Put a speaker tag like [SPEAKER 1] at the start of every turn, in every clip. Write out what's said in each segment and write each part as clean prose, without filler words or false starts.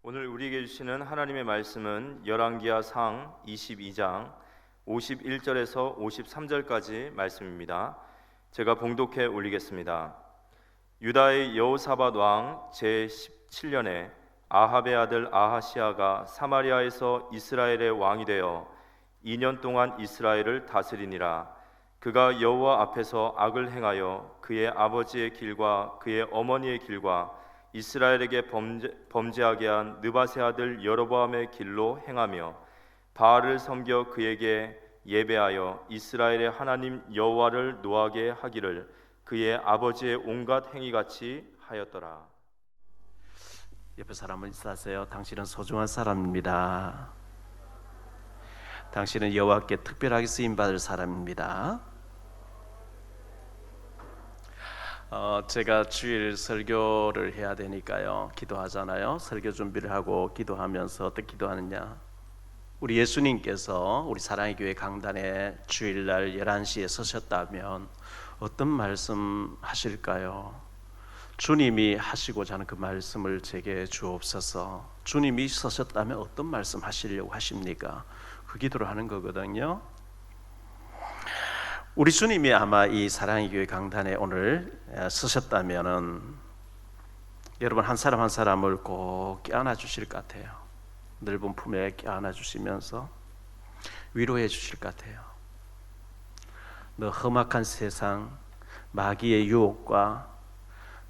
[SPEAKER 1] 오늘 우리에게 주시는 하나님의 말씀은 열왕기하 상 22장 51절에서 53절까지 말씀입니다. 제가 봉독해 올리겠습니다. 유다의 여호사밧 왕 제17년에 아합의 아들 아하시야가 사마리아에서 이스라엘의 왕이 되어 2년 동안 이스라엘을 다스리니라. 그가 여호와 앞에서 악을 행하여 그의 아버지의 길과 그의 어머니의 길과 이스라엘에게 범죄하게 한 느바세 아들 여로보암의 길로 행하며 바알을 섬겨 그에게 예배하여 이스라엘의 하나님 여호와를 노하게 하기를 그의 아버지의 온갖 행위같이 하였더라.
[SPEAKER 2] 옆에 사람을 인사하세요. 당신은 소중한 사람입니다. 당신은 여호와께 특별하게 쓰임받을 사람입니다. 제가 주일 설교를 해야 되니까요, 기도하잖아요. 설교 준비를 하고 기도하면서 어떻게 기도하느냐, 우리 예수님께서 우리 사랑의 교회 강단에 주일날 11시에 서셨다면 어떤 말씀 하실까요? 주님이 하시고자 하는 그 말씀을 제게 주옵소서. 주님이 서셨다면 어떤 말씀 하시려고 하십니까? 그 기도를 하는 거거든요. 우리 주님이 아마 이 사랑의 교회 강단에 오늘 서셨다면은 여러분 한 사람 한 사람을 꼭 껴안아 주실 것 같아요. 넓은 품에 껴안아 주시면서 위로해 주실 것 같아요. 너 험악한 세상, 마귀의 유혹과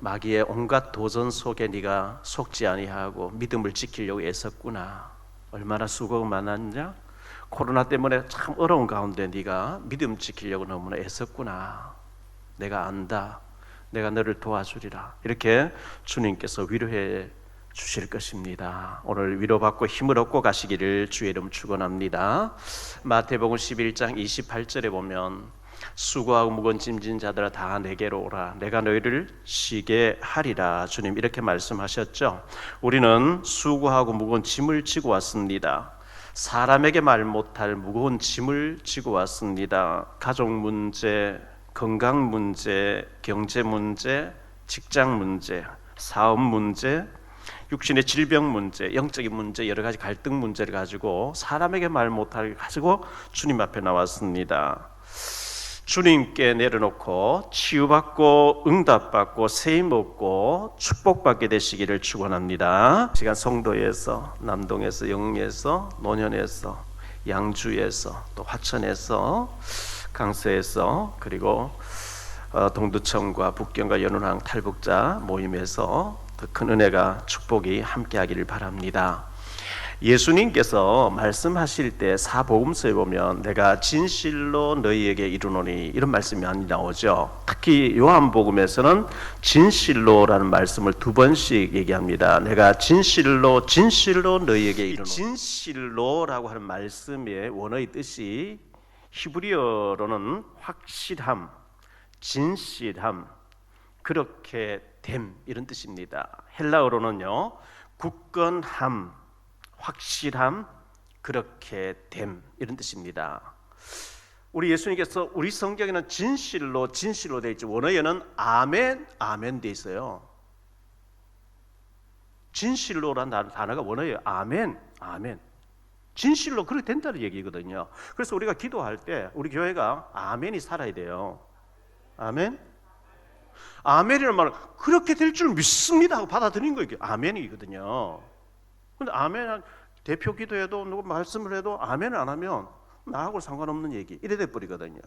[SPEAKER 2] 마귀의 온갖 도전 속에 네가 속지 아니하고 믿음을 지키려고 애썼구나. 얼마나 수고가 많았냐? 코로나 때문에 참 어려운 가운데 네가 믿음 지키려고 너무나 애썼구나. 내가 안다. 내가 너를 도와주리라. 이렇게 주님께서 위로해 주실 것입니다. 오늘 위로받고 힘을 얻고 가시기를 주의 이름 축원합니다. 마태복음 11장 28절에 보면 수고하고 무거운 짐진 자들아 다 내게로 오라. 내가 너희를 쉬게 하리라. 주님 이렇게 말씀하셨죠. 우리는 수고하고 무거운 짐을 지고 왔습니다. 사람에게 말 못할 무거운 짐을 지고 왔습니다. 가족 문제, 건강 문제, 경제 문제, 직장 문제, 사업 문제, 육신의 질병 문제, 영적인 문제, 여러 가지 갈등 문제를 가지고 사람에게 말 못할 가지고 주님 앞에 나왔습니다. 주님께 내려놓고 치유받고 응답받고 세임 얻고 축복받게 되시기를 축원합니다. 시간 성도에서, 남동에서, 영리에서, 노년에서, 양주에서, 또 화천에서, 강서에서, 그리고 동두천과 북경과 연운항 탈북자 모임에서 더 큰 은혜가 축복이 함께하기를 바랍니다. 예수님께서 말씀하실 때 사복음서에 보면 내가 진실로 너희에게 이르노니 이런 말씀이 많이 나오죠. 특히 요한복음에서는 진실로라는 말씀을 2번씩 얘기합니다. 내가 진실로 너희에게 이르노니. 진실로라고 하는 말씀의 원어의 뜻이 히브리어로는 확실함, 진실함, 그렇게 됨 이런 뜻입니다. 헬라어로는요 굳건함, 확실함, 그렇게 됨 이런 뜻입니다. 우리 예수님께서 우리 성경에는 진실로 되어 있죠. 원어에는 아멘 되어 있어요. 진실로라는 단어가 원어예요. 아멘. 진실로 그렇게 된다는 얘기거든요. 그래서 우리가 기도할 때 우리 교회가 아멘이 살아야 돼요. 아멘이라는 말은 그렇게 될 줄 믿습니다 하고 받아들이는 거예요. 아멘이거든요. 근데 아멘 대표 기도해도 누구 말씀을 해도 아멘을 안 하면 나하고 상관없는 얘기 이래 돼 버리거든요.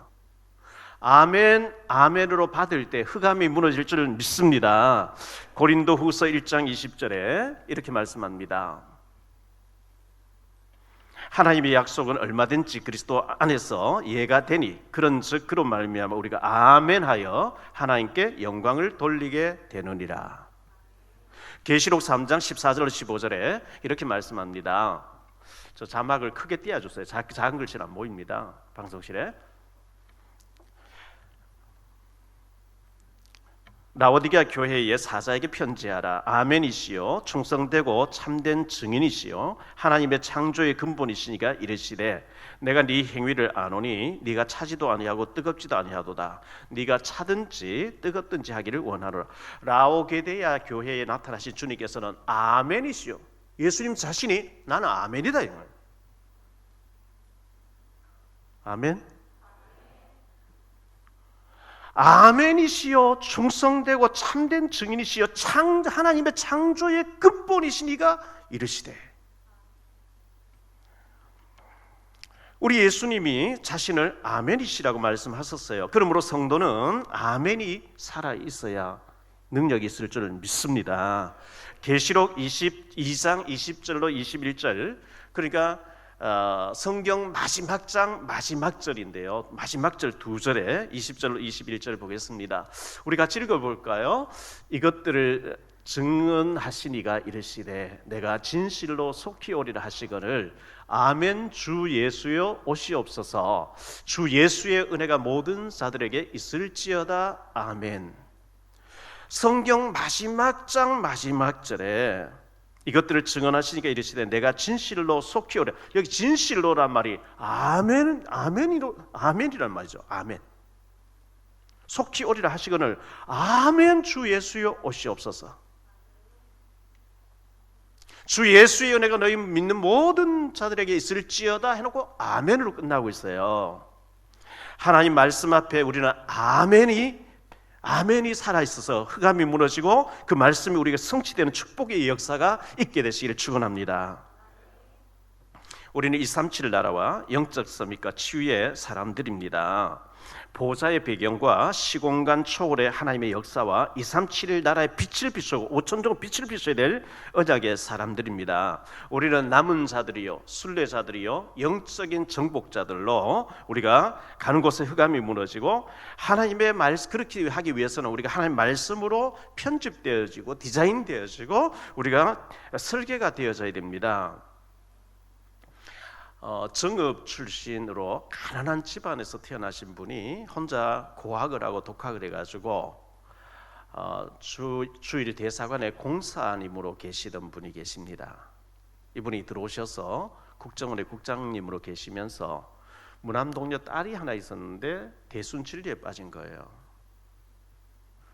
[SPEAKER 2] 아멘으로 받을 때 흑암이 무너질 줄 믿습니다. 고린도후서 1장 20절에 이렇게 말씀합니다. 하나님의 약속은 얼마든지 그리스도 안에서 이해가 되니 그런즉 그로 말미암아 우리가 아멘하여 하나님께 영광을 돌리게 되느니라. 계시록 3장 14절 15절에 이렇게 말씀합니다. 저 자막을 크게 띄워주세요. 작은 글씨는 안 보입니다. 방송실에. 라오디게아 교회의 사자에게 편지하라. 아멘이시요 충성되고 참된 증인이시요 하나님의 창조의 근본이시니가 이르시되 내가 네 행위를 아노니 네가 차지도 아니하고 뜨겁지도 아니하도다. 네가 차든지 뜨겁든지 하기를 원하노라. 라오디게아 교회에 나타나신 주님께서는 아멘이시요 예수님 자신이 나는 아멘이다 이 말이에요. 아멘. 아멘이시여 충성되고 참된 증인이시여 하나님의 창조의 근본이시니가 이르시되. 우리 예수님이 자신을 아멘이시라고 말씀하셨어요. 그러므로 성도는 아멘이 살아있어야 능력이 있을 줄 믿습니다. 계시록 22장 20절로 21절, 그러니까 성경 마지막 장 마지막 절인데요. 마지막 절 두 절에 20절로 21절 보겠습니다. 우리 같이 읽어볼까요? 이것들을 증언하시니가 이르시되 내가 진실로 속히 오리라 하시거늘 아멘. 주 예수여 오시옵소서. 주 예수의 은혜가 모든 자들에게 있을지어다. 아멘. 성경 마지막 장 마지막 절에 이것들을 증언하시니까 이르시되 내가 진실로 속히 오래. 여기 진실로란 말이 아멘이란 말이죠. 아멘. 속히 오리라 하시거늘 아멘. 주 예수여 오시옵소서. 주 예수의 은혜가 너희 믿는 모든 자들에게 있을지어다 해놓고 아멘으로 끝나고 있어요. 하나님 말씀 앞에 우리는 아멘이 살아있어서 흑암이 무너지고 그 말씀이 우리가 성취되는 축복의 역사가 있게 되시기를 축원합니다. 우리는 237 나라와 영적 서밋과 치유의 사람들입니다. 보좌의 배경과 시공간 초월의 하나님의 역사와 237 나라의 빛을 비추고 5천종 빛을 비춰야 될 언약의 사람들입니다. 우리는 남은 자들이요, 순례자들이요, 영적인 정복자들로 우리가 가는 곳에 흑암이 무너지고 하나님의 말씀, 그렇게 하기 위해서는 우리가 하나님의 말씀으로 편집되어지고 디자인되어지고 우리가 설계가 되어져야 됩니다. 정읍 출신으로 가난한 집안에서 태어나신 분이 혼자 고학을 하고 독학을 해가지고 주일 대사관의 공사님으로 계시던 분이 계십니다. 이분이 들어오셔서 국정원의 국장님으로 계시면서 무남동녀 딸이 하나 있었는데 대순진리에 빠진 거예요.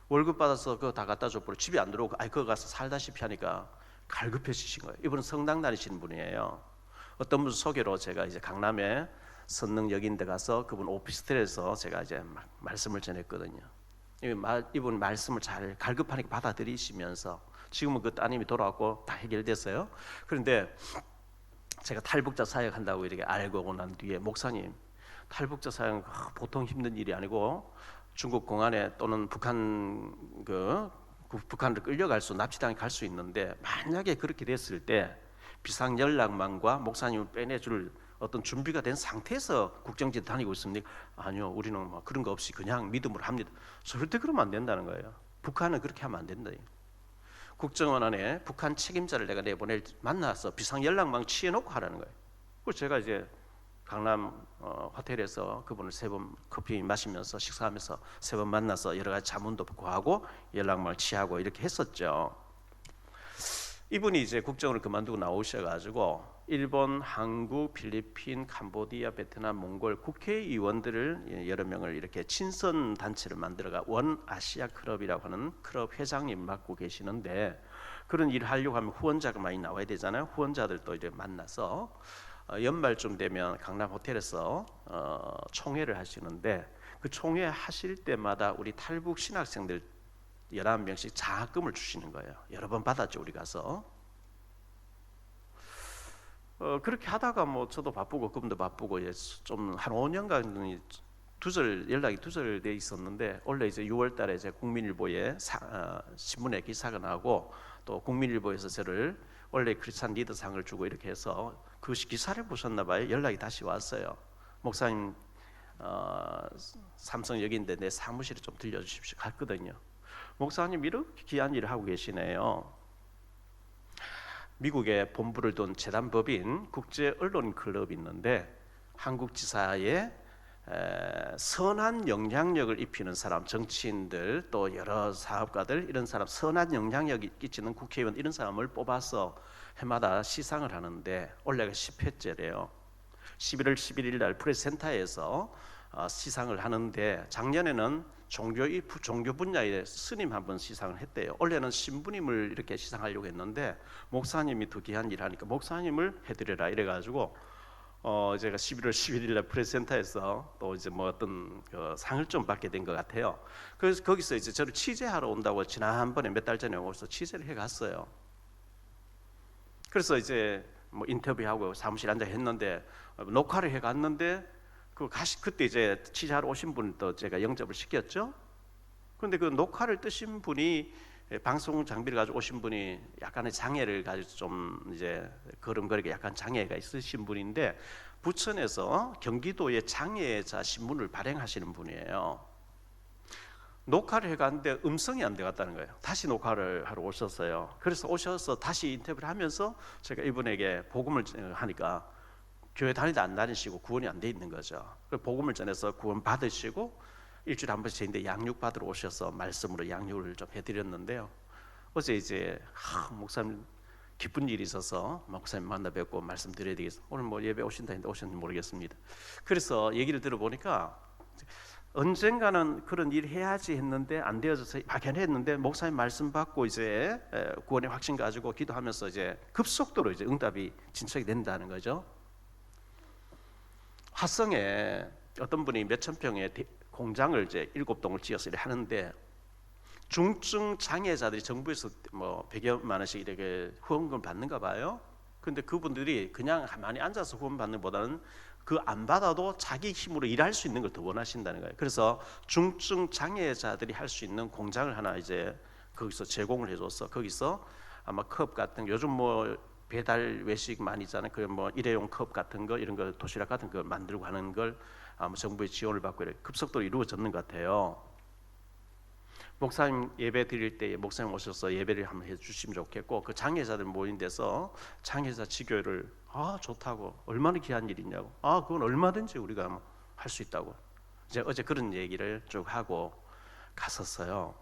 [SPEAKER 2] 월급 받아서 그거 다 갖다 줘버리고 집에 안 들어오고 그거 가서 살다시피 하니까 갈급해지신 거예요. 이분은 성당 다니시는 분이에요. 어떤 분 소개로 제가 이제 강남에 선능역인데 가서 그분 오피스텔에서 제가 이제 말씀을 전했거든요. 이분 말씀을 잘 갈급하니까 받아들이시면서 지금은 그 따님이 돌아왔고 다 해결됐어요. 그런데 제가 탈북자 사역한다고 이렇게 알고 난 뒤에 목사님, 탈북자 사역은 보통 힘든 일이 아니고 중국 공안에 또는 북한을 끌려갈 수, 납치당해 갈 수 있는데 만약에 그렇게 됐을 때 비상 연락망과 목사님을 빼내줄 어떤 준비가 된 상태에서 국정지에 다니고 있습니까? 아니요, 우리는 뭐 그런 거 없이 그냥 믿음으로 합니다. 절대 그러면 안 된다는 거예요. 북한은 그렇게 하면 안 된다. 국정원 안에 북한 책임자를 내가 만나서 비상 연락망 취해놓고 하라는 거예요. 그래서 제가 이제 강남 호텔에서 그분을 3번 커피 마시면서 식사하면서 3번 만나서 여러 가지 자문도 구하고 연락망을 취하고 이렇게 했었죠. 이분이 이제 국정을 그만두고 나오셔가지고 일본, 한국, 필리핀, 캄보디아, 베트남, 몽골 국회의원들을 여러 명을 이렇게 친선 단체를 만들어가 원 아시아 클럽이라고 하는 클럽 회장님 맡고 계시는데 그런 일을 하려고 하면 후원자가 많이 나와야 되잖아요. 후원자들도 이제 만나서 연말쯤 되면 강남 호텔에서 총회를 하시는데 그 총회 하실 때마다 우리 탈북 신학생들 11명씩 장학금을 주시는 거예요. 여러 번 받았죠, 우리 가서. 그렇게 하다가 뭐 저도 바쁘고 그분도 바쁘고 좀 한 5년간 연락이 두절돼 있었는데 원래 이제 6월달에 제 국민일보에 신문에 기사가 나고 또 국민일보에서 저를 원래 크리스찬 리더상을 주고 이렇게 해서 그 기사를 보셨나 봐요. 연락이 다시 왔어요. 목사님 삼성역인데 내 사무실에 좀 들려주십시오. 갔거든요. 목사님 이렇게 귀한 일을 하고 계시네요. 미국에 본부를 둔 재단법인 국제 언론 클럽이 있는데 한국 지사에 선한 영향력을 입히는 사람, 정치인들 또 여러 사업가들 이런 사람 선한 영향력이 끼치는 국회의원 이런 사람을 뽑아서 해마다 시상을 하는데 올해가 10회째래요. 11월 11일 날 프레스센터에서 시상을 하는데 작년에는 종교 분야의 스님 한 번 시상을 했대요. 원래는 신부님을 이렇게 시상하려고 했는데 목사님이 더 귀한 일 하니까 목사님을 해드려라 이래가지고 제가 11월 11일 날 프레스센터에서 또 이제 뭐 어떤 그 상을 좀 받게 된 것 같아요. 그래서 거기서 이제 저를 취재하러 온다고 지난번에 몇 달 전에 오셔서 취재를 해갔어요. 그래서 이제 뭐 인터뷰하고 사무실 앉아 했는데 녹화를 해갔는데 그때 이제 취재하러 오신 분도 제가 영접을 시켰죠. 그런데 그 녹화를 뜨신 분이 방송 장비를 가지고 오신 분이 약간의 장애를 가지고 좀 이제 걸음걸이가 약간 장애가 있으신 분인데 부천에서 경기도의 장애자 신문을 발행하시는 분이에요. 녹화를 해갔는데 음성이 안 돼갔다는 거예요. 다시 녹화를 하러 오셨어요. 그래서 오셔서 다시 인터뷰를 하면서 제가 이분에게 복음을 하니까 교회 다니다 안 다니시고 구원이 안 돼 있는 거죠. 복음을 전해서 구원 받으시고 일주일에 한 번씩 저희한테 양육 받으러 오셔서 말씀으로 양육을 좀 해드렸는데요. 어제 이제 목사님 기쁜 일이 있어서 목사님 만나 뵙고 말씀드려야 되겠습니다. 오늘 뭐 예배 오신다 했는데 오셨는지 모르겠습니다. 그래서 얘기를 들어보니까 언젠가는 그런 일 해야지 했는데 안 되어져서 막연했는데 목사님 말씀 받고 이제 구원의 확신 가지고 기도하면서 이제 급속도로 이제 응답이 진척이 된다는 거죠. 화성에 어떤 분이 몇천 평의 공장을 이제 7동을 지어서 이렇게 하는데 중증 장애자들이 정부에서 뭐 100여만 원씩 이렇게 후원금 받는가 봐요. 근데 그분들이 그냥 가만히 앉아서 후원 받는 것보다는 그 안 받아도 자기 힘으로 일할 수 있는 걸 더 원하신다는 거예요. 그래서 중증 장애자들이 할 수 있는 공장을 하나 이제 거기서 제공을 해줘서 거기서 아마 컵 같은 요즘 뭐 배달 외식 많이 있잖아요. 그 뭐 일회용 컵 같은 거 이런 거 도시락 같은 거 만들고 하는 걸 아마 정부의 지원을 받고 이렇게 급속도로 이루어졌는 것 같아요. 목사님 예배 드릴 때 목사님 오셔서 예배를 한번 해주시면 좋겠고 그 장애자들 모인 데서 장애자 지교를 좋다고 얼마나 귀한 일이냐고 그건 얼마든지 우리가 할 수 있다고 이제 어제 그런 얘기를 쭉 하고 갔었어요.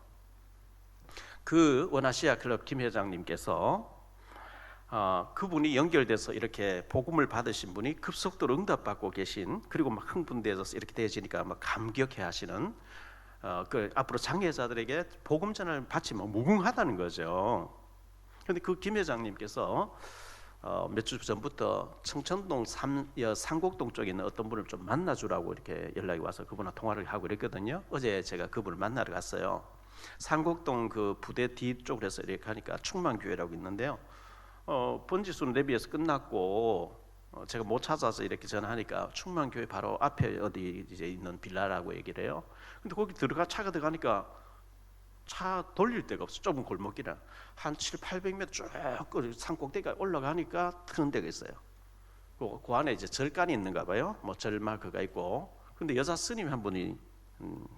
[SPEAKER 2] 그 원아시아 클럽 김 회장님께서 그분이 연결돼서 이렇게 복음을 받으신 분이 급속도로 응답받고 계신 그리고 막 흥분돼서 이렇게 되어지니까 막 감격해하시는 그 앞으로 장애자들에게 복음 전을 받지 무궁하다는 거죠. 그런데 그 김 회장님께서 몇 주 전부터 청천동 상곡동 쪽에 있는 어떤 분을 좀 만나주라고 이렇게 연락이 와서 그분하고 통화를 하고 그랬거든요. 어제 제가 그분을 만나러 갔어요. 상곡동 그 부대 뒤쪽으로 해서 이렇게 하니까 충만교회라고 있는데요. 번지수는 레비에서 끝났고 제가 못 찾아서 이렇게 전화하니까 충만교회 바로 앞에 어디 이제 있는 빌라라고 얘기를 해요. 근데 거기 차가 들어가니까 차 돌릴 데가 없어. 좁은 골목이라 한 700~800m 쭉 산꼭대기가 올라가니까 트는 데가 있어요. 그 안에 이제 절간이 있는가 봐요. 뭐 절 마크가 있고. 근데 여자 스님 한 분이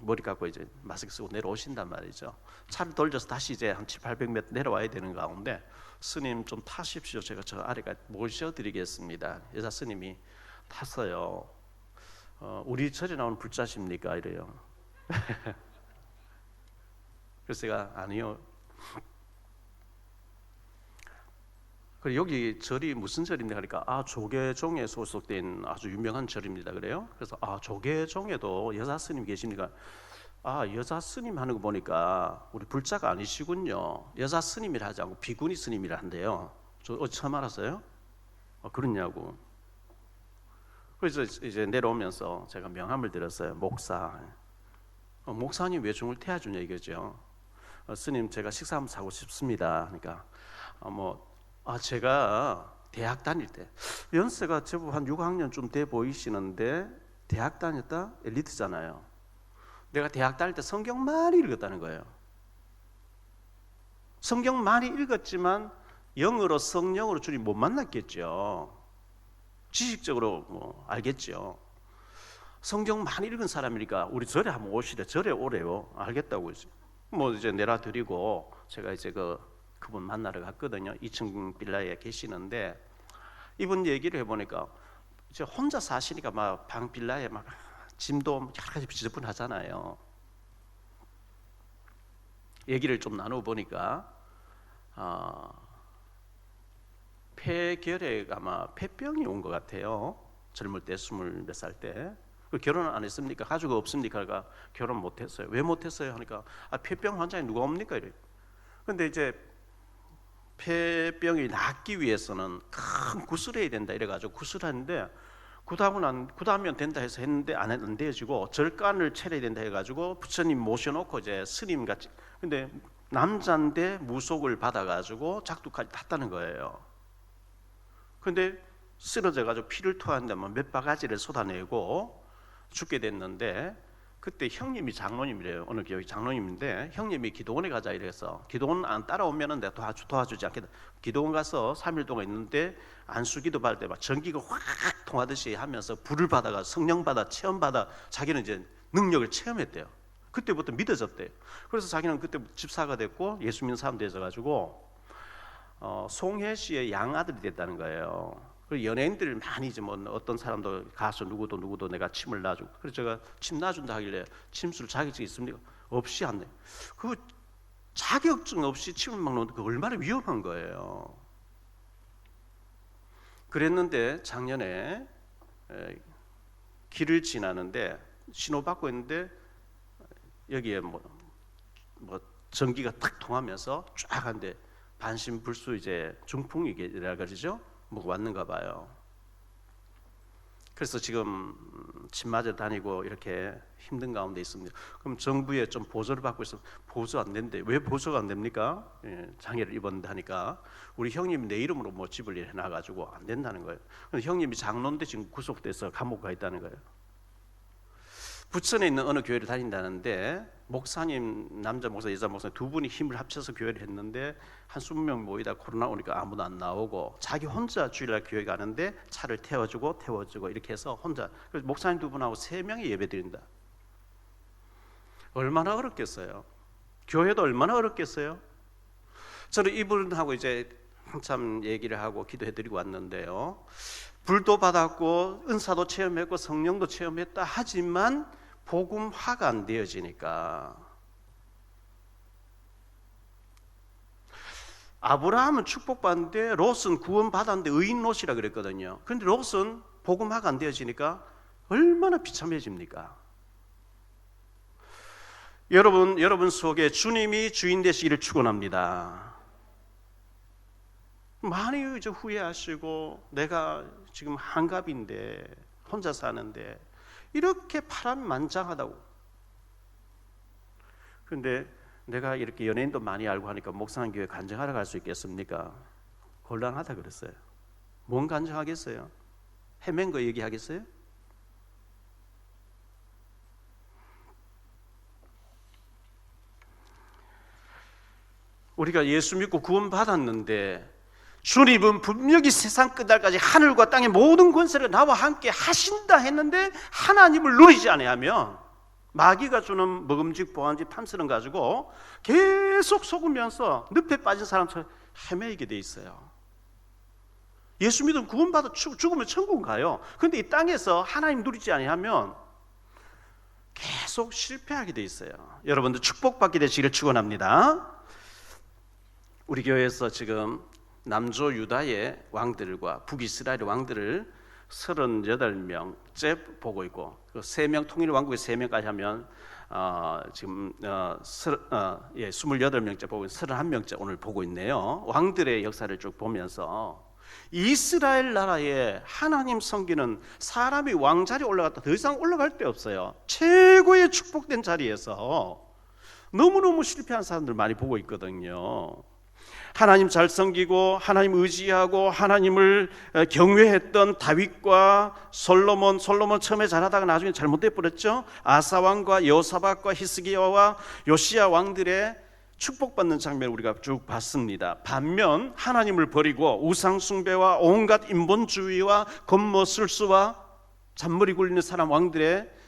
[SPEAKER 2] 머리 감고 이제 마스크 쓰고 내려오신단 말이죠. 차를 돌려서 다시 이제 한 700~800m 내려와야 되는 가운데 스님 좀 타십시오. 제가 저 아래가 모셔드리겠습니다. 여자 스님이 탔어요. 우리 절에 나오는 불자십니까? 이래요. 그래서 제가 아니요. 그리고 여기 절이 무슨 절인데 하니까 조계종에 소속된 아주 유명한 절입니다. 그래요. 그래서 조계종에도 여자 스님 계시니까 여자 스님 하는 거 보니까 우리 불자가 아니시군요. 여자 스님이라 하지 않고 비구니 스님이라 한대요. 저 어제 처음 알았어요. 그렇냐고. 그래서 이제 내려오면서 제가 명함을 드렸어요. 목사님 왜 중을 태워주냐 이거죠. 스님 제가 식사 한번 사고 싶습니다. 그러니까 제가 대학 다닐 때 연세가 제법 한 6학년쯤 돼 보이시는데 대학 다녔다 엘리트잖아요. 내가 대학 다닐 때 성경 많이 읽었다는 거예요. 성경 많이 읽었지만 영으로 성령으로 주님 못 만났겠죠. 지식적으로 알겠죠. 성경 많이 읽은 사람이니까 우리 절에 한번 오시래. 절에 오래요. 알겠다고 이제 내려드리고 제가 이제 그분 만나러 갔거든요. 2층 빌라에 계시는데 이분 얘기를 해보니까 이제 혼자 사시니까 막 방 빌라에 막 짐도 여러 가지 지저분하잖아요. 얘기를 좀 나눠보니까 폐결핵 아마 폐병이 온 것 같아요. 젊을 때 20몇 살 때. 결혼을 안 했습니까? 가족이 없습니까? 그러니까 결혼 못했어요. 왜 못했어요? 하니까 폐병 환자에 누가 옵니까? 이래요. 근데 이제 폐병이 낫기 위해서는 큰 구슬해야 된다 이래가지고 구슬하는데 구다하면 된다 해서 했는데 안 되어지고 절간을 차려야 된다 해가지고 부처님 모셔놓고 이제 스님 같이, 근데 남자인데 무속을 받아가지고 작두까지 탔다는 거예요. 근데 쓰러져가지고 피를 토하는데 몇 바가지를 쏟아내고 죽게 됐는데, 그때 형님이 장로님이래요. 어느 교회 장로님인데 형님이 기도원에 가자 이래서, 기도원 안 따라오면은 내가 도와주지 않겠다. 기도원 가서 3일 동안 있는데 안수기도 받을 때 막 전기가 확 통하듯이 하면서 불을 받아가 성령 받아 체험 받아 자기는 이제 능력을 체험했대요. 그때부터 믿어졌대요. 그래서 자기는 그때 집사가 됐고 예수 믿는 사람 되어가지고 송혜 씨의 양아들이 됐다는 거예요. 그리고 연예인들 많이 이제 뭐 어떤 사람도 가수 누구도 내가 침을 놔주고, 그래서 제가 침 놔준다 하길래 침술 자격증 있습니까? 없이 안 돼. 그 자격증 없이 침을 막 놓는 거 얼마나 위험한 거예요. 그랬는데 작년에 길을 지나는데 신호받고 있는데 여기에 뭐 전기가 탁 통하면서 쫙 한데 반신불수 이제 중풍이라 그러죠. 뭐 왔는가 봐요. 그래서 지금 침 맞아 다니고 이렇게 힘든 가운데 있습니다. 그럼 정부에 좀 보조를 받고 있으면 보조 안 된대. 왜 보조가 안 됩니까? 장애를 입었는데 하니까 우리 형님이 내 이름으로 뭐 집을 해놔가지고 안 된다는 거예요. 근데 형님이 장로인데 지금 구속돼서 감옥 가 있다는 거예요. 부천에 있는 어느 교회를 다닌다는데 목사님, 남자 목사, 여자 목사 두 분이 힘을 합쳐서 교회를 했는데 한 20명 모이다 코로나 오니까 아무도 안 나오고 자기 혼자 주일날 교회 가는데 차를 태워주고 이렇게 해서 혼자, 그래서 목사님 두 분하고 3명이 예배 드린다. 얼마나 어렵겠어요? 교회도 얼마나 어렵겠어요? 저는 이분하고 이제 한참 얘기를 하고 기도해드리고 왔는데요, 불도 받았고 은사도 체험했고 성령도 체험했다 하지만 복음화가 안 되어지니까, 아브라함은 축복받는데 롯은 구원받았는데 의인 롯이라 그랬거든요. 그런데 롯은 복음화가 안 되어지니까 얼마나 비참해집니까? 여러분 속에 주님이 주인 되시기를 축원합니다. 많이 이제 후회하시고 내가 지금 한갑인데 혼자 사는데 이렇게 파란만장하다고. 그런데 내가 이렇게 연예인도 많이 알고 하니까 목사님 교회 간증하러 갈 수 있겠습니까? 곤란하다 그랬어요. 뭔 간증하겠어요? 헤맨 거 얘기하겠어요? 우리가 예수 믿고 구원 받았는데 주님은 분명히 세상 끝날까지 하늘과 땅의 모든 권세를 나와 함께 하신다 했는데 하나님을 누리지 아니하면 마귀가 주는 먹음직 보안직 탐스런 가지고 계속 속으면서 늪에 빠진 사람처럼 헤매이게 돼 있어요. 예수 믿으면 구원받아 죽으면 천국 가요. 그런데 이 땅에서 하나님 누리지 아니하면 계속 실패하게 돼 있어요. 여러분들 축복받게 되시기를 축원합니다. 우리 교회에서 지금 남조 유다의 왕들과 북이스라엘의 왕들을 38명째 보고 있고, 그 3명 통일 왕국의 3명까지 하면 지금 28명째 보고 31명째 오늘 보고 있네요. 왕들의 역사를 쭉 보면서 이스라엘 나라에 하나님 섬기는 사람이 왕자리에 올라갔다 더 이상 올라갈 데 없어요. 최고의 축복된 자리에서 너무너무 실패한 사람들 많이 보고 있거든요. 하나님 잘 섬기고 하나님 의지하고 하나님을 경외했던 다윗과 솔로몬 처음에 잘하다가 나중에 잘못돼 버렸죠. 아사 왕과 여호사밧과 히스기야와 요시야 왕들의 축복받는 장면을 우리가 쭉 봤습니다. 반면 하나님을 버리고 우상 숭배와 온갖 인본주의와 겉멋술수와 잔머리 굴리는 사람 왕들의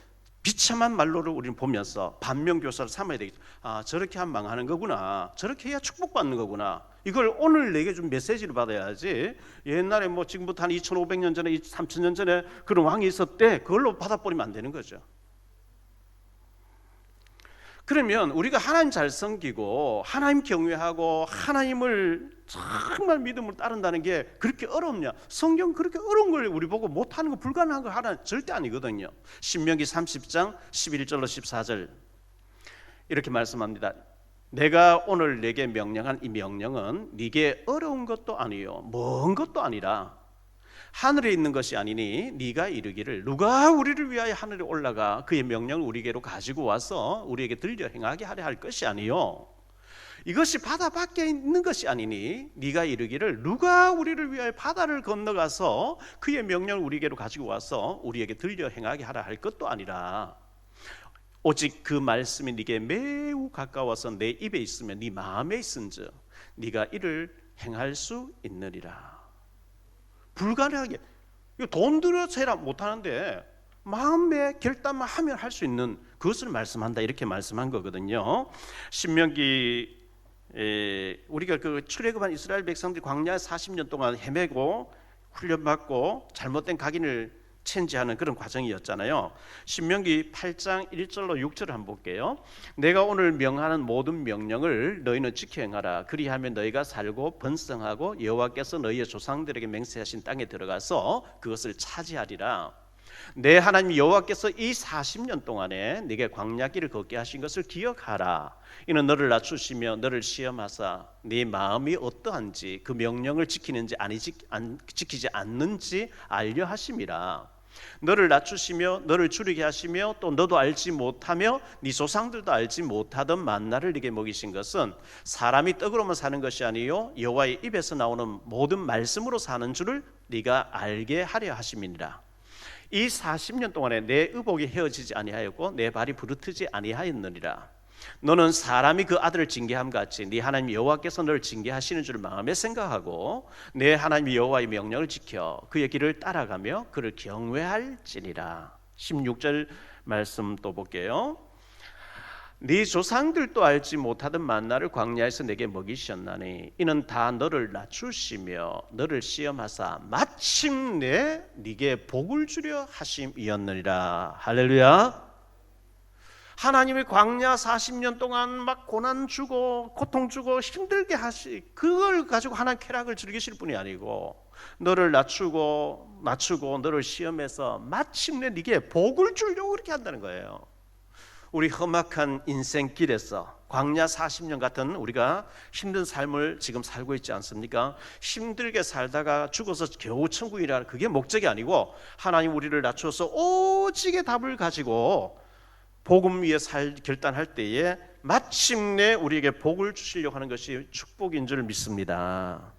[SPEAKER 2] 비참한 말로를 우리는 보면서 반면교사를 삼아야 되겠죠. 저렇게 하면 망하는 거구나, 저렇게 해야 축복받는 거구나, 이걸 오늘 내게 좀 메시지를 받아야지. 옛날에 뭐 지금부터 한 2500년 전에 3000년 전에 그런 왕이 있었대, 그걸로 받아버리면 안 되는 거죠. 그러면 우리가 하나님 잘 섬기고 하나님 경외하고 하나님을 정말 믿음으로 따른다는 게 그렇게 어렵냐? 성경 그렇게 어려운 걸 우리 보고 못하는 거, 불가능한 거 하나 절대 아니거든요. 신명기 30장 11절로 14절 이렇게 말씀합니다. 내가 오늘 내게 명령한 이 명령은 네게 어려운 것도 아니요 먼 것도 아니라 하늘에 있는 것이 아니니 네가 이르기를 누가 우리를 위하여 하늘에 올라가 그의 명령을 우리에게로 가지고 와서 우리에게 들려 행하게 하려 할 것이 아니요 이것이 바다 밖에 있는 것이 아니니 네가 이르기를 누가 우리를 위하여 바다를 건너가서 그의 명령을 우리에게로 가지고 와서 우리에게 들려 행하게 하려 할 것도 아니라 오직 그 말씀이 네게 매우 가까워서 내 입에 있으면 네 마음에 있은즉 네가 이를 행할 수 있느니라. 불가능하게 이거 돈 들여서 해라 못하는데 마음의 결단만 하면 할 수 있는 그것을 말씀한다 이렇게 말씀한 거거든요. 신명기 우리가 그 출애굽한 이스라엘 백성들이 광야에 40년 동안 헤매고 훈련받고 잘못된 각인을 체인지하는 그런 과정이었잖아요. 신명기 8장 1절로 6절을 한번 볼게요. 내가 오늘 명하는 모든 명령을 너희는 지켜 행하라. 그리하면 너희가 살고 번성하고 여호와께서 너희의 조상들에게 맹세하신 땅에 들어가서 그것을 차지하리라. 내 하나님 여호와께서 이 40년 동안에 네게 광야길을 걷게 하신 것을 기억하라. 이는 너를 낮추시며 너를 시험하사 네 마음이 어떠한지 그 명령을 지키는지 지키지 않는지 알려 하심이라. 너를 낮추시며 너를 줄이게 하시며 또 너도 알지 못하며 네 조상들도 알지 못하던 만나를 네게 먹이신 것은 사람이 떡으로만 사는 것이 아니요 여호와의 입에서 나오는 모든 말씀으로 사는 줄을 네가 알게 하려 하심이니라. 이 40년 동안에 내 의복이 헤어지지 아니하였고 내 발이 부르트지 아니하였느니라. 너는 사람이 그 아들을 징계함 같이 네 하나님 여호와께서 너를 징계하시는 줄 마음에 생각하고 내 하나님 여호와의 명령을 지켜 그의 길을 따라가며 그를 경외할지니라. 16절 말씀 또 볼게요. 네 조상들도 알지 못하던 만나를 광야에서 내게 먹이셨나니 이는 다 너를 낮추시며 너를 시험하사 마침내 네게 복을 주려 하심이었느니라. 할렐루야. 하나님의 광야 40년 동안 막 고난 주고 고통 주고 힘들게 그걸 가지고 하나님 쾌락을 즐기실 분이 아니고 너를 낮추고 너를 시험해서 마침내 네게 복을 주려고 그렇게 한다는 거예요. 우리 험악한 인생길에서 광야 40년 같은 우리가 힘든 삶을 지금 살고 있지 않습니까? 힘들게 살다가 죽어서 겨우 천국이라 그게 목적이 아니고 하나님 우리를 낮춰서 오직의 답을 가지고 복음 위에 살 결단할 때에 마침내 우리에게 복을 주시려고 하는 것이 축복인 줄 믿습니다.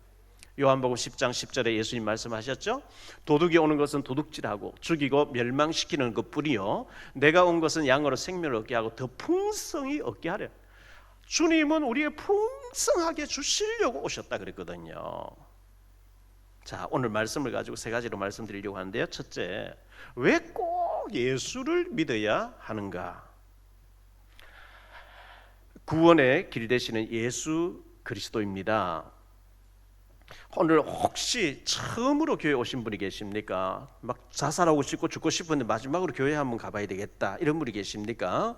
[SPEAKER 2] 요한복음 10장 10절에 예수님 말씀하셨죠. 도둑이 오는 것은 도둑질하고 죽이고 멸망시키는 것뿐이요 내가 온 것은 양으로 생명을 얻게 하고 더 풍성히 얻게 하려. 주님은 우리에게 풍성하게 주시려고 오셨다 그랬거든요. 자, 오늘 말씀을 가지고 세 가지로 말씀드리려고 하는데요. 첫째, 왜 꼭 예수를 믿어야 하는가? 구원의 길 되시는 예수 그리스도입니다. 오늘 혹시 처음으로 교회 오신 분이 계십니까? 막 자살하고 싶고 죽고 싶은데 마지막으로 교회 한번 가봐야 되겠다 이런 분이 계십니까?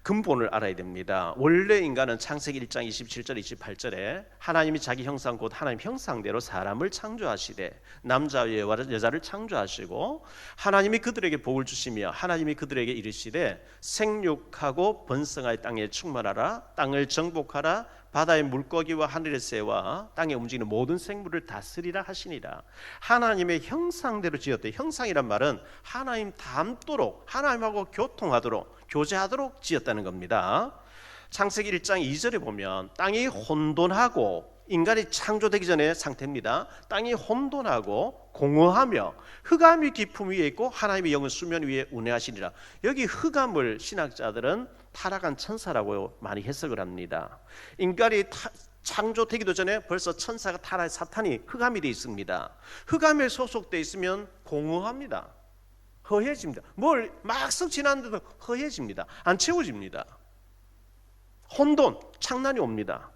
[SPEAKER 2] 근본을 알아야 됩니다. 원래 인간은 창세기 1장 27절 28절에 하나님이 자기 형상 곧 하나님 형상대로 사람을 창조하시되 남자와 여자를 창조하시고 하나님이 그들에게 복을 주시며 하나님이 그들에게 이르시되 생육하고 번성하여 땅에 충만하라 땅을 정복하라 바다의 물고기와 하늘의 새와 땅에 움직이는 모든 생물을 다스리라 하시니라. 하나님의 형상대로 지었대. 형상이란 말은 하나님 닮도록 하나님하고 교제하도록 지었다는 겁니다. 창세기 1장 2절에 보면 땅이 혼돈하고 인간이 창조되기 전의 상태입니다. 땅이 혼돈하고 공허하며 흑암이 깊음 위에 있고 하나님의 영은 수면 위에 운행하시니라. 여기 흑암을 신학자들은 타락한 천사라고 많이 해석을 합니다. 인간이 창조되기도 전에 벌써 천사가 타락한 사탄이 흑암이 되어 있습니다. 흑암에 소속되어 있으면 공허합니다. 허해집니다. 뭘 막상 지났는데도 허해집니다. 안 채워집니다. 혼돈, 창난이 옵니다.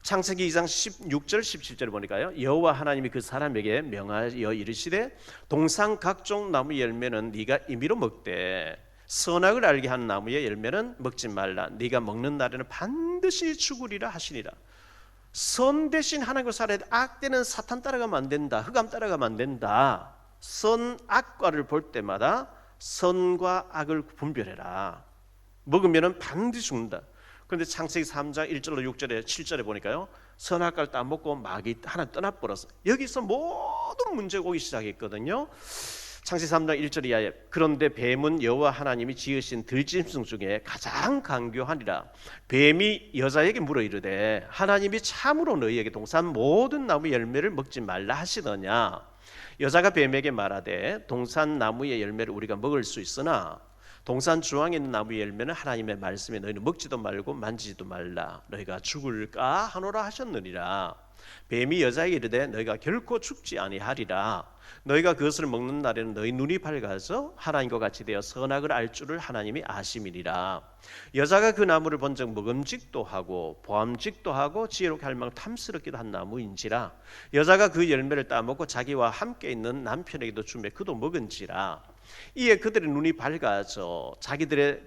[SPEAKER 2] 창세기 2장 16절 17절 보니까요. 여호와 하나님이 그 사람에게 명하여 이르시되 동산 각종 나무 열매는 네가 임의로 먹되 선악을 알게 하는 나무의 열매는 먹지 말라. 네가 먹는 날에는 반드시 죽으리라 하시니라. 선 대신 하나님과 살아야 돼. 악되는 사탄 따라가면 안 된다. 흑암 따라가면 안 된다. 선 악과를 볼 때마다 선과 악을 분별해라. 먹으면 반드시 죽는다. 그런데 창세기 3장 1절로 6절에 7절에 보니까요, 선악과를 따먹고 마귀 하나 떠나버렸어. 여기서 모든 문제가 오기 시작했거든요. 창세기 3장 1절 이하에 그런데 뱀은 여호와 하나님이 지으신 들짐승 중에 가장 강교하니라. 뱀이 여자에게 물어 이르되 하나님이 참으로 너희에게 동산 모든 나무 열매를 먹지 말라 하시더냐. 여자가 뱀에게 말하되 동산 나무의 열매를 우리가 먹을 수 있으나 동산 주황에 있는 나무의 열매는 하나님의 말씀에 너희는 먹지도 말고 만지지도 말라. 너희가 죽을까 하노라 하셨느니라. 뱀이 여자에게 이르되 너희가 결코 죽지 아니하리라. 너희가 그것을 먹는 날에는 너희 눈이 밝아서 하나님과 같이 되어 선악을 알 줄을 하나님이 아심이니라. 여자가 그 나무를 본즉 먹음직도 하고 보암직도 하고 지혜롭게 할 만큼 탐스럽기도 한 나무인지라. 여자가 그 열매를 따먹고 자기와 함께 있는 남편에게도 주매 그도 먹은지라. 이에 그들의 눈이 밝아져 자기들의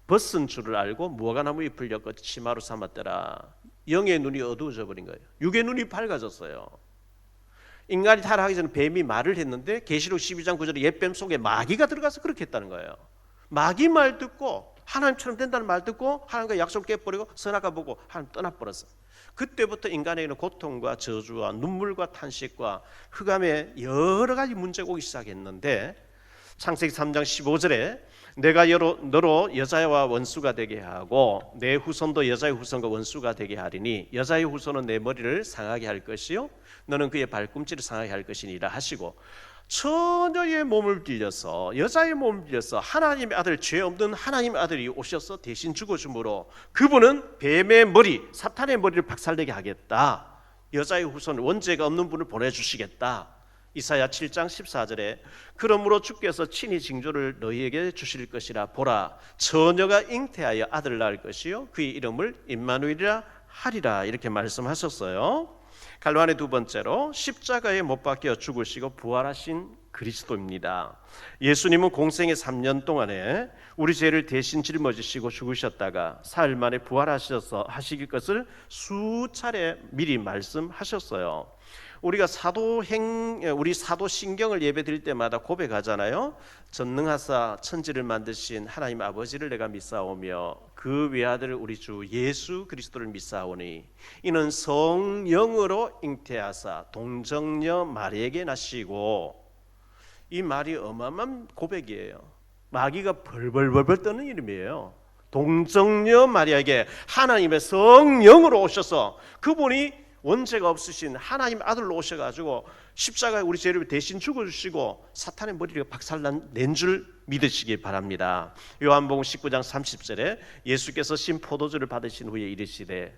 [SPEAKER 2] 벗은 줄을 알고 무화과나무 잎을 엮어 치마로 삼았더라. 영의 눈이 어두워져 버린 거예요. 육의 눈이 밝아졌어요. 인간이 타락하기 전에 뱀이 말을 했는데 계시록 12장 9절에 옛뱀 속에 마귀가 들어가서 그렇게 했다는 거예요. 마귀 말 듣고 하나님처럼 된다는 말 듣고 하나님과 약속을 깨버리고 선악과 보고 하나님 떠나버렸어. 그때부터 인간에게는 고통과 저주와 눈물과 탄식과 흑암의 여러 가지 문제가 오기 시작했는데 창세기 3장 15절에 내가 너로 여자와 원수가 되게 하고 내 후손도 여자의 후손과 원수가 되게 하리니 여자의 후손은 내 머리를 상하게 할 것이요 너는 그의 발꿈치를 상하게 할 것이니라 하시고 처녀의 몸을 빌려서 여자의 몸을 빌려서 하나님의 아들 죄 없는 하나님의 아들이 오셔서 대신 죽어줌으로 그분은 뱀의 머리 사탄의 머리를 박살내게 하겠다. 여자의 후손 원죄가 없는 분을 보내주시겠다. 이사야 7장 14절에 그러므로 주께서 친히 징조를 너희에게 주실 것이라. 보라 처녀가 잉태하여 아들을 낳을 것이요 그의 이름을 임마누엘이라 하리라. 이렇게 말씀하셨어요. 갈로안의 두 번째로 십자가에 못 박혀 죽으시고 부활하신 그리스도입니다. 예수님은 공생의 3년 동안에 우리 죄를 대신 짊어지시고 죽으셨다가 사흘 만에 부활하셔서 하실 것을 수차례 미리 말씀하셨어요. 우리가 우리 사도신경을 예배드릴 때마다 고백하잖아요. 전능하사 천지를 만드신 하나님 아버지를 내가 믿사오며 그 외아들 우리 주 예수 그리스도를 믿사오니 이는 성령으로 잉태하사 동정녀 마리에게 나시고. 이 말이 어마어마한 고백이에요. 마귀가 벌벌벌벌 떠는 이름이에요. 동정녀 마리아에게 하나님의 성령으로 오셔서 그분이 원죄가 없으신 하나님 아들로 오셔가지고 십자가에 우리 죄를 대신 죽어주시고 사탄의 머리를 박살낸 줄 믿으시기 바랍니다. 요한복음 19장 30절에 예수께서 신 포도주를 받으신 후에 이르시되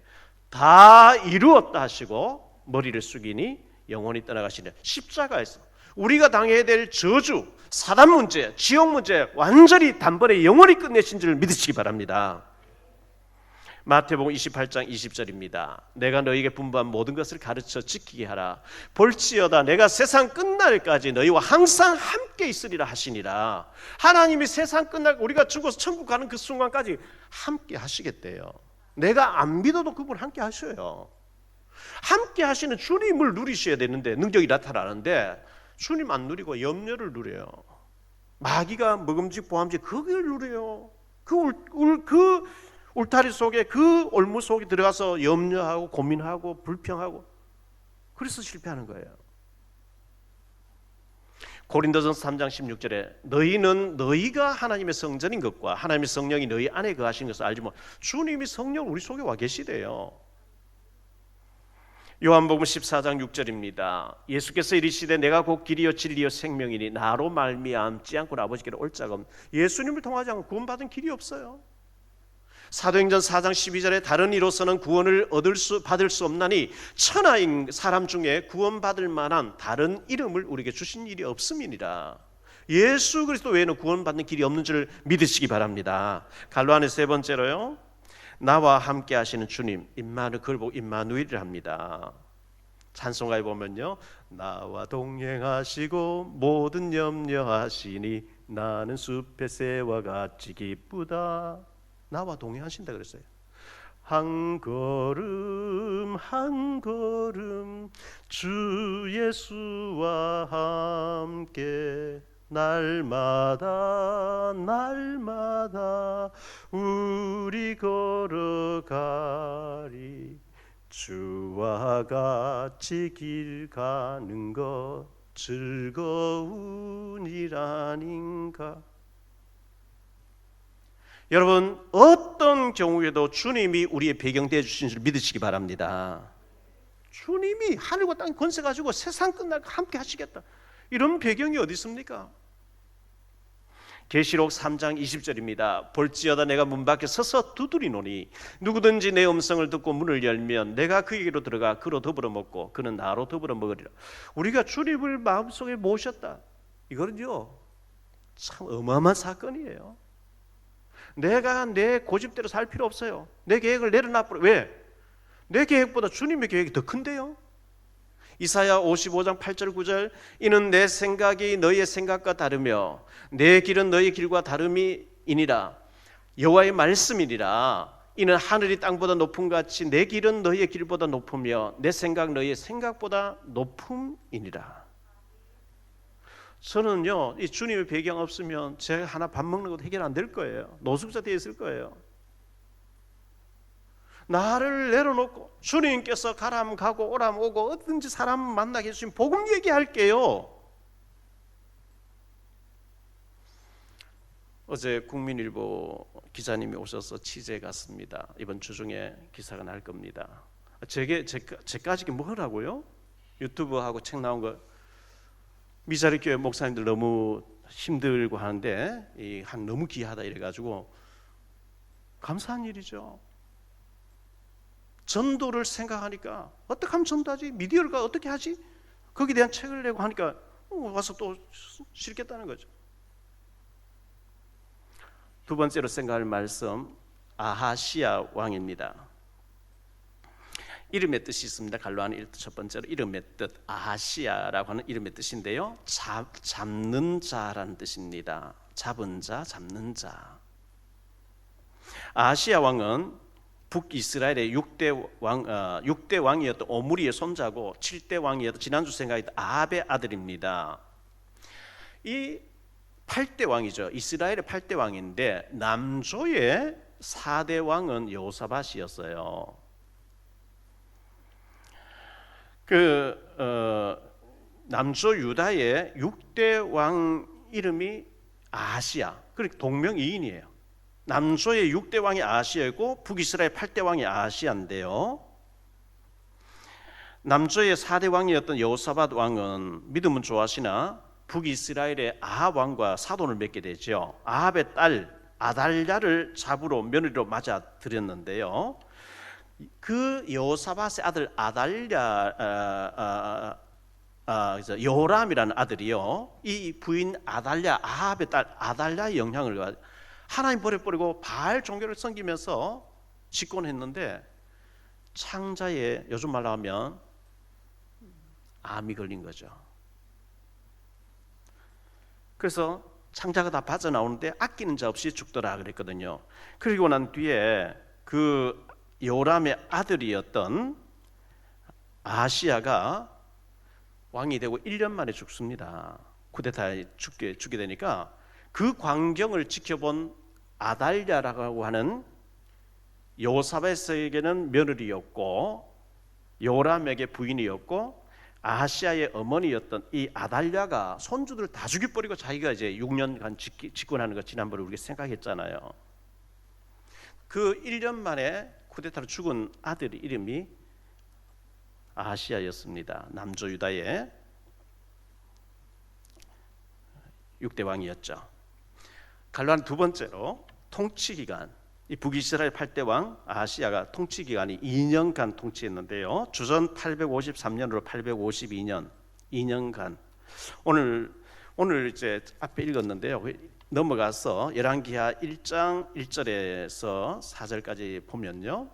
[SPEAKER 2] 다 이루었다 하시고 머리를 숙이니 영원히 떠나가시네. 십자가에서 우리가 당해야 될 저주, 사단 문제, 지옥 문제 완전히 단번에 영원히 끝내신 줄 믿으시기 바랍니다. 마태복음 28장 20절입니다. 내가 너희에게 분부한 모든 것을 가르쳐 지키게 하라. 볼지어다 내가 세상 끝날까지 너희와 항상 함께 있으리라 하시니라. 하나님이 세상 끝날 우리가 죽어서 천국 가는 그 순간까지 함께 하시겠대요. 내가 안 믿어도 그분 함께 하셔요. 함께 하시는 주님을 누리셔야 되는데 능력이 나타나는데 주님 안 누리고 염려를 누려요. 마귀가 먹음직 보암직 그걸 누려요. 그 울타리 속에 그 올무 속에 들어가서 염려하고 고민하고 불평하고 그래서 실패하는 거예요. 고린도전서 3장 16절에 너희는 너희가 하나님의 성전인 것과 하나님의 성령이 너희 안에 거하신 것을 알지 못 주님이 성령 우리 속에 와 계시대요. 요한복음 14장 6절입니다. 예수께서 이르시되 내가 곧 길이요 진리요 생명이니 나로 말미암지 않고는 아버지께로 올 자가 없는. 예수님을 통하지 않고 구원받은 길이 없어요. 사도행전 4장 12절에 다른 이로서는 구원을 받을 수 없나니 천하인 사람 중에 구원받을 만한 다른 이름을 우리에게 주신 일이 없음이니라. 예수 그리스도 외에는 구원받는 길이 없는 줄 믿으시기 바랍니다. 갈로안의 세 번째로요. 나와 함께 하시는 주님 그걸 보고 임마누엘이라 합니다. 찬송가에 보면요, 나와 동행하시고 모든 염려하시니 나는 숲의 새와 같이 기쁘다. 나와 동행하신다 그랬어요. 한 걸음 한 걸음 주 예수와 함께 날마다 날마다 우리 걸어가리. 주와 같이 길 가는 것 즐거운 일 아닌가. 여러분, 어떤 경우에도 주님이 우리의 배경 되어 주신 줄 믿으시기 바랍니다. 주님이 하늘과 땅 권세 가지고 세상 끝날 함께 하시겠다, 이런 배경이 어디 있습니까? 계시록 3장 20절입니다. 볼지어다 내가 문 밖에 서서 두드리노니 누구든지 내 음성을 듣고 문을 열면 내가 그에게로 들어가 그로 더불어 먹고 그는 나로 더불어 먹으리라. 우리가 주님을 마음속에 모셨다, 이거는요 참 어마어마한 사건이에요. 내가 내 고집대로 살 필요 없어요. 내 계획을 내려놔버려. 왜? 내 계획보다 주님의 계획이 더 큰데요. 이사야 55장 8절 9절 이는 내 생각이 너희의 생각과 다르며 내 길은 너희의 길과 다름이니라. 여호와의 말씀이니라. 이는 하늘이 땅보다 높음 같이 내 길은 너희의 길보다 높으며 내 생각 너희의 생각보다 높음이니라. 저는요, 이 주님의 배경 없으면 제가 하나 밥 먹는 것도 해결 안 될 거예요. 노숙자 되어 있을 거예요. 나를 내려놓고 주님께서 가라면 가고 오라면 오고 어든지 사람 만나게 해주시면 복음 얘기할게요. 어제 국민일보 기자님이 오셔서 취재 갔습니다. 이번 주 중에 기사가 날 겁니다. 제까지 뭐라고요? 유튜브하고 책 나온 거 미자리 교회 목사님들 너무 힘들고 하는데 너무 귀하다 이래가지고 감사한 일이죠. 전도를 생각하니까 어떻게 하면 전도하지? 미디어를 어떻게 하지? 거기에 대한 책을 내고 하니까 와서 또 싫겠다는 거죠. 두 번째로 생각할 말씀, 아하시야 왕입니다. 이름의 뜻이 있습니다. 갈로하는 첫 번째로 이름의 뜻, 아하시야라고 하는 이름의 뜻인데요, 잡는 자라는 뜻입니다. 잡은 자, 잡는 자. 아하시야 왕은 북이스라엘의 6대 왕이었던 오므리의 손자고 7대 왕이었던 지난주 생각했던 아합의 아들입니다. 이 8대 왕이죠. 이스라엘의 8대 왕인데 남조의 4대 왕은 여호사밧이었어요. 남조 유다의 6대 왕 이름이 아하시야, 그러니까 동명이인이에요. 남조의 6대 왕이 아하시야이고 북이스라엘 8대 왕이 아하시야인데요, 남조의 4대 왕이었던 여호사밧 왕은 믿음은 좋아하시나 북이스라엘의 아합 왕과 사돈을 맺게 되죠. 아합의 딸 아달랴를 잡으러 며느리로 맞아 들였는데요, 그 여호사밧의 아들 아달랴, 여호람이라는 아들이요, 이 부인 아달랴, 아합의 딸 아달랴의 영향을 가지고 하나님 버려버리고 바알 종교를 섬기면서 집권했는데 창자에 요즘 말로 하면 암이 걸린 거죠. 그래서 창자가 다 빠져나오는데 아끼는 자 없이 죽더라 그랬거든요. 그리고 난 뒤에 그 요람의 아들이었던 아하시야가 왕이 되고 1년 만에 죽습니다. 쿠데타에 죽게 되니까 그 광경을 지켜본 아달랴라고 하는 여호사밧에게는 며느리였고 요람에게 부인이었고 아하시야의 어머니였던 이 아달랴가 손주들 다 죽여버리고 자기가 이제 6년간 집권하는 거 지난번에 우리가 생각했잖아요. 그 1년 만에 쿠데타로 죽은 아들의 이름이 아하시야였습니다. 남조 유다의 6대 왕이었죠. 갈로한 두 번째로 통치기간, 이 북이스라엘 8대 왕 아하시야가 통치기간이 2년간 통치했는데요, 주전 853년으로 852년 2년간. 오늘 이제 앞에 읽었는데요, 넘어가서 열왕기하 1장 1절에서 4절까지 보면요,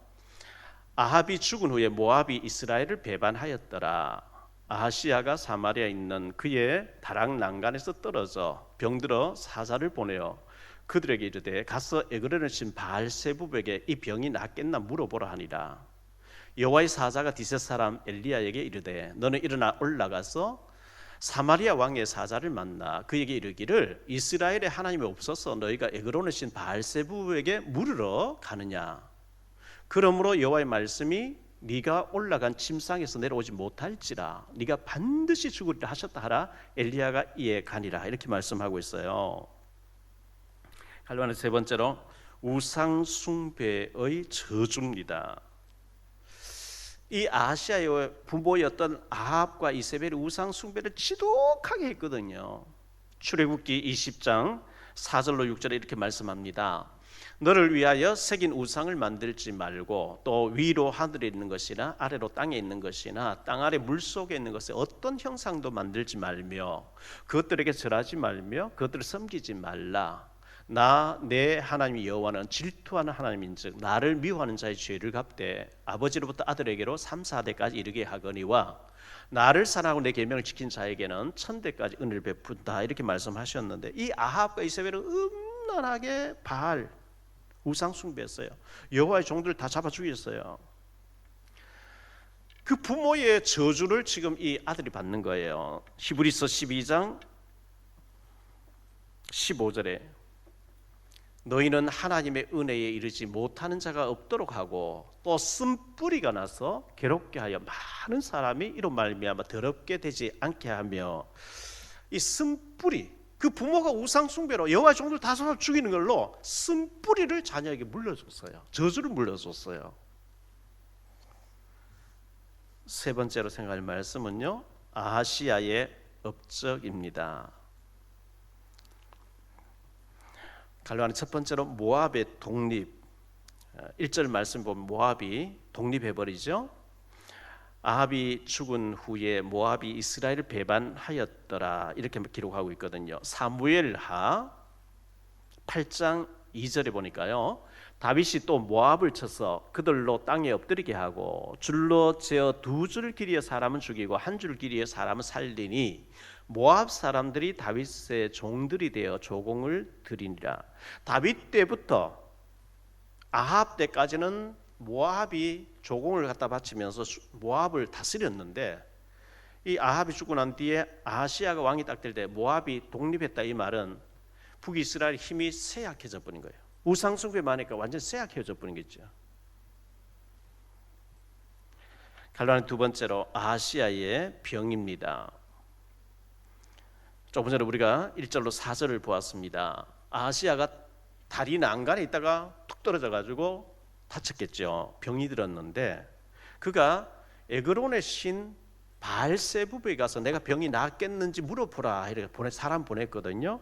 [SPEAKER 2] 아합이 죽은 후에 모압이 이스라엘을 배반하였더라. 아하시야가 사마리아에 있는 그의 다락 난간에서 떨어져 병들어 사자를 보내어 그들에게 이르되 가서 에그로는 신 바알세부백에 이 병이 낫겠나 물어보라 하니라. 여호와의 사자가 디셋 사람 엘리야에게 이르되 너는 일어나 올라가서 사마리아 왕의 사자를 만나 그에게 이르기를 이스라엘의 하나님이 없어서 너희가 에그로는 신 바알세부백에 물으러 가느냐. 그러므로 여호와의 말씀이 네가 올라간 침상에서 내려오지 못할지라 네가 반드시 죽으리라 하셨다 하라. 엘리야가 이에 가니라. 이렇게 말씀하고 있어요. 갈로하는 세 번째로 우상 숭배의 저주입니다. 이 아하시아의 부모였던 아합과 이세벨이 우상 숭배를 지독하게 했거든요. 출애굽기 20장 4절로 6절에 이렇게 말씀합니다. 너를 위하여 새긴 우상을 만들지 말고 또 위로 하늘에 있는 것이나 아래로 땅에 있는 것이나 땅 아래 물속에 있는 것에 어떤 형상도 만들지 말며 그것들에게 절하지 말며 그것들을 섬기지 말라. 나 내 하나님 여호와는 질투하는 하나님인즉 나를 미워하는 자의 죄를 갚되 아버지로부터 아들에게로 3, 4대까지 이르게 하거니와 나를 사랑하고 내 계명을 지킨 자에게는 1000대까지 은혜를 베푼다. 이렇게 말씀하셨는데 이 아합과 이세벨은 음란하게 바알 우상 숭배했어요. 여호와의 종들을 다 잡아 죽였어요. 그 부모의 저주를 지금 이 아들이 받는 거예요. 히브리서 12장 15절에 너희는 하나님의 은혜에 이르지 못하는 자가 없도록 하고 또 쓴뿌리가 나서 괴롭게 하여 많은 사람이 이로 말미암아 더럽게 되지 않게 하며 이 쓴뿌리 그 부모가 우상 숭배로 여호와의 종들 다 잡아 죽이는 걸로 쓴뿌리를 자녀에게 물려줬어요. 저주를 물려줬어요. 세 번째로 생각할 말씀은요 아하시야의 업적입니다. 갈로하는 첫 번째로 모압의 독립. 1절 말씀 보면 모압이 독립해버리죠. 아합이 죽은 후에 모압이 이스라엘을 배반하였더라 이렇게 기록하고 있거든요. 사무엘하 8장 2절에 보니까요 다윗이 또 모압을 쳐서 그들로 땅에 엎드리게 하고 줄로 재어 2줄 길이의 사람은 죽이고 1줄 길이의 사람은 살리니 모압 사람들이 다윗의 종들이 되어 조공을 드리니라. 다윗 때부터 아합 때까지는 모압이 조공을 갖다 바치면서 모압을 다스렸는데 이 아합이 죽고 난 뒤에 아하시야가 왕이 딱 될 때 모압이 독립했다 이 말은 북이스라엘 힘이 쇠약해져 버린 거예요. 우상숭배만 하니까 완전 쇠약해져 버린 거죠. 갈로하는 두 번째로 아하시야의 병입니다. 조금 전에 우리가 1절로 4절을 보았습니다. 아하시야가 다리 난간에 있다가 툭 떨어져 가지고 다쳤겠죠. 병이 들었는데 그가 에그론의 신 바알세부백에 가서 내가 병이 낫겠는지 물어보라 이렇게 사람 보냈거든요.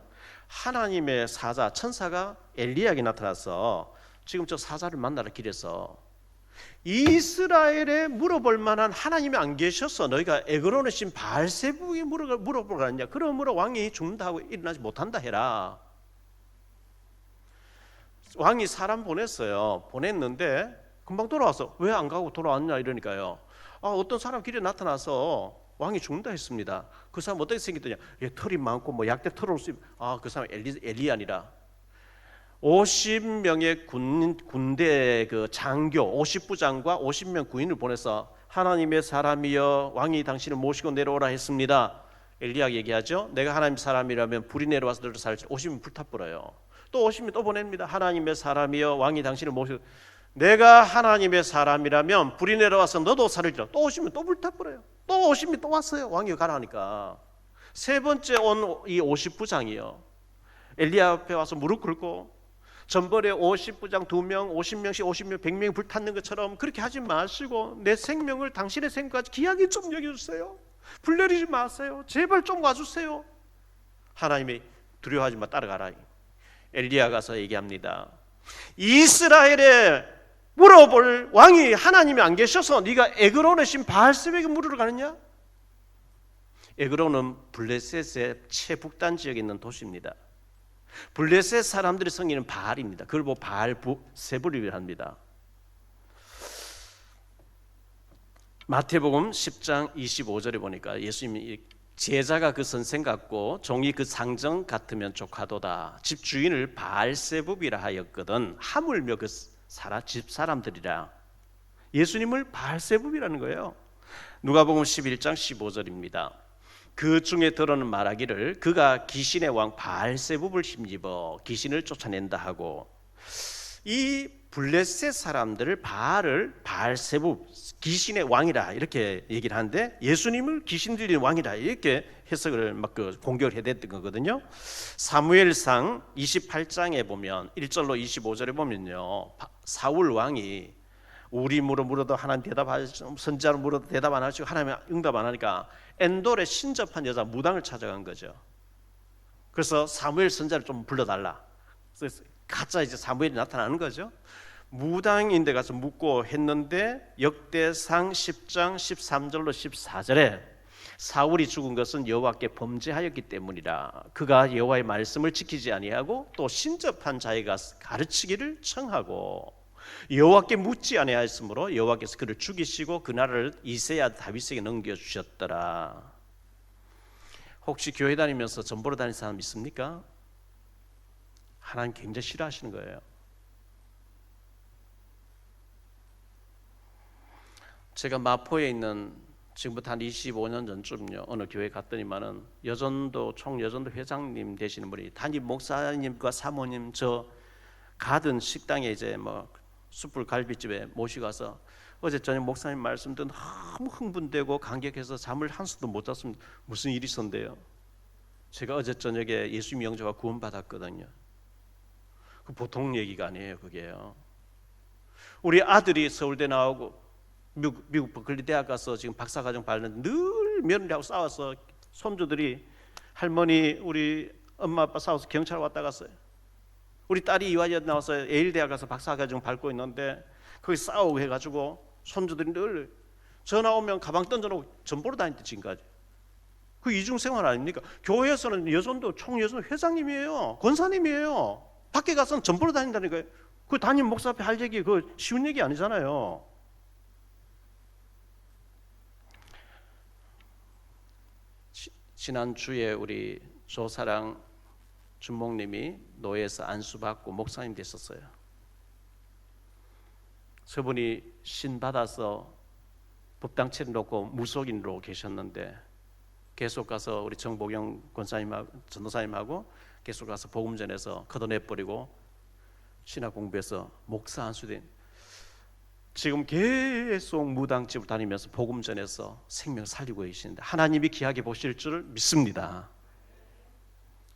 [SPEAKER 2] 하나님의 사자 천사가 엘리야에게 나타나서 지금 저 사자를 만나러 길에서 이스라엘에 물어볼 만한 하나님이 안 계셔서 너희가 에그론의 신 바알세부백에 물어보러 가느냐. 그러므로 왕이 죽는다 하고 일어나지 못한다 해라. 왕이 사람 보냈어요. 보냈는데 금방 돌아와서 왜 안 가고 돌아왔냐 이러니까요. 어떤 사람 길에 나타나서 왕이 죽는다 했습니다. 그 사람 어떻게 생겼더냐. 털이 많고 뭐 약대 털을 수. 그 사람 엘리야니라. 50명의 군대 그 장교 50부장과 50명 군인을 보내서 하나님의 사람이여 왕이 당신을 모시고 내려오라 했습니다. 엘리야가 얘기하죠. 내가 하나님의 사람이라면 불이 내려와서 너를 살지. 50명 불타버려요. 또 50명 또 보냅니다. 하나님의 사람이여 왕이 당신을 모시고 내가 하나님의 사람이라면 불이 내려와서 너도 살을지라. 또 50명 또 불타버려요. 또 50명 또 왔어요. 왕이 가라 하니까. 세 번째 온 이 50부장이요. 엘리야 앞에 와서 무릎 꿇고 전번에 50부장 2명, 50명씩 50명, 100명이 불탔는 것처럼 그렇게 하지 마시고 내 생명을 당신의 생명까지 귀하게 좀 여겨주세요. 불 내리지 마세요. 제발 좀 와주세요. 하나님이 두려워하지 마 따라가라. 엘리야 가서 얘기합니다. 이스라엘에 물어볼 왕이 하나님이 안 계셔서 네가 에그론의 신 바알세부백에 물으러 가느냐? 에그론은 블레셋의 최북단 지역에 있는 도시입니다. 블레셋 사람들이 섬기는 바알입니다. 그걸 보고 바알세부백이라 합니다. 마태복음 10장 25절에 보니까 예수님이 제자가 그 선생 같고 종이 그 상정 같으면 족하도다. 집 주인을 바알세붑이라 하였거든. 하물며 그 집 사람들이라. 예수님을 바알세붑이라는 거예요. 누가복음 11장 15절입니다. 그 중에 들어는 말하기를 그가 귀신의 왕 바알세붑을 힘입어 귀신을 쫓아낸다 하고, 이 블레셋 사람들을 바알세붑 귀신의 왕이라 이렇게 얘기를 하는데, 예수님을 귀신 들리는 왕이라 이렇게 해석을 막 공격을 해댔던 거거든요. 사무엘상 28장에 보면 1절로 25절에 보면요, 사울 왕이 우리 물어도 하나님 대답하시고 선지자로 물어도 대답 안 하시고 하나님 응답 안 하니까 엔돌에 신접한 여자 무당을 찾아간 거죠. 그래서 사무엘 선지자를 좀 불러달라. 그래서 가짜 이제 사무엘이 나타나는 거죠. 무당인데 가서 묻고 했는데 역대상 10장 13절로 14절에 사울이 죽은 것은 여호와께 범죄하였기 때문이라. 그가 여호와의 말씀을 지키지 아니하고 또 신접한 자에게 가르치기를 청하고 여호와께 묻지 아니하였으므로 여호와께서 그를 죽이시고 그 나라를 이새의 아들 다윗에게 넘겨주셨더라. 혹시 교회 다니면서 전 보러 다니는 사람 있습니까? 하나님 굉장히 싫어하시는 거예요. 제가 마포에 있는 지금부터 한 25년 전쯤요, 어느 교회 갔더니만은 총여전도 회장님 되시는 분이 담임 목사님과 사모님 저 가든 식당에 이제 뭐 숯불 갈비집에 모시고 가서 어제 저녁 목사님 말씀 듣고 너무 흥분되고 감격해서 잠을 한숨도 못 잤습니다. 무슨 일이 있었는데요? 제가 어제 저녁에 예수님 영접과 구원받았거든요. 그 보통 얘기가 아니에요, 그게요. 우리 아들이 서울대 나오고 미국 버클리 대학 가서 지금 박사과정 받는데 늘 며느리하고 싸워서 손주들이 할머니 우리 엄마 아빠 싸워서 경찰 왔다 갔어요. 우리 딸이 이화여대 나와서 예일 대학 가서 박사과정 밟고 있는데 거기 싸우고 해가지고 손주들이 늘 전화 오면 가방 던져놓고 전보러 다닐 때 지금까지. 그 이중생활 아닙니까? 교회에서는 총여전도 회장님이에요, 권사님이에요. 밖에 가서는 전보러 다닌다니까요. 그 담임 목사 앞에 할 얘기 그 쉬운 얘기 아니잖아요. 지난주에 우리 조사랑 준목님이 노예에서 안수받고 목사님 됐었어요. 저분이 신 받아서 법당체를 놓고 무속인으로 계셨는데 계속 가서 우리 정복영 권사님하고 전도사님하고 계속 가서 복음 전해서 걷어내버리고 신학 공부해서 목사 안수된, 지금 계속 무당집을 다니면서 복음 전해서 생명 살리고 계시는데 하나님이 귀하게 보실 줄 믿습니다.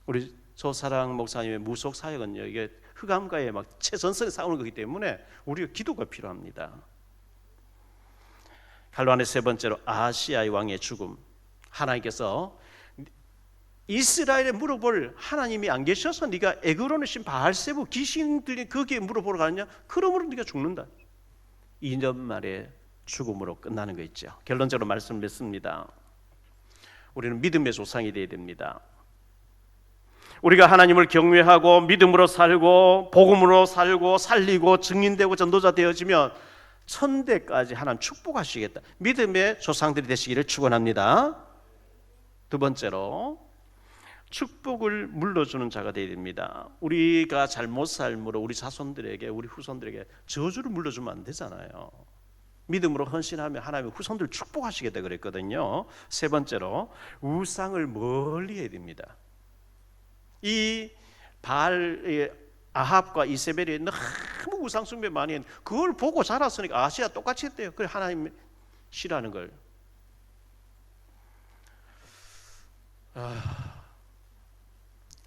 [SPEAKER 2] 우리 조사랑 목사님의 무속 사역은요, 이게 흑암과의 막 최전선에 싸우는 거기 때문에 우리가 기도가 필요합니다. 갈로안의 세 번째로 아하시아의 왕의 죽음. 하나님께서 이스라엘에 물어볼 하나님이 안 계셔서 네가 에그론의 신 바알세붑 귀신들이 거기에 물어보러 가느냐? 그러므로 네가 죽는다. 2년 만에 죽음으로 끝나는 거 있죠. 결론적으로 말씀을 맺습니다. 우리는 믿음의 조상이 되어야 됩니다. 우리가 하나님을 경외하고 믿음으로 살고 복음으로 살고 살리고 증인되고 전도자 되어지면 천대까지 하나님 축복하시겠다. 믿음의 조상들이 되시기를 축원합니다. 두 번째로 축복을 물러주는 자가 되어야 됩니다. 우리가 잘못 삶으로 우리 자손들에게 우리 후손들에게 저주를 물러주면 안 되잖아요. 믿음으로 헌신하면 하나님의 후손들 축복하시겠다 그랬거든요. 세 번째로 우상을 멀리 해야 됩니다. 이 아합과 이세벨이 너무 우상 숭배 많이 했는데 그걸 보고 자랐으니까 아시아 똑같이 했대요. 그래 하나님 싫어하는 걸.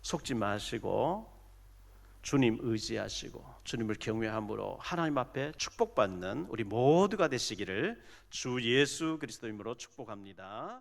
[SPEAKER 2] 속지 마시고 주님 의지하시고 주님을 경외함으로 하나님 앞에 축복받는 우리 모두가 되시기를 주 예수 그리스도 이름으로 축복합니다.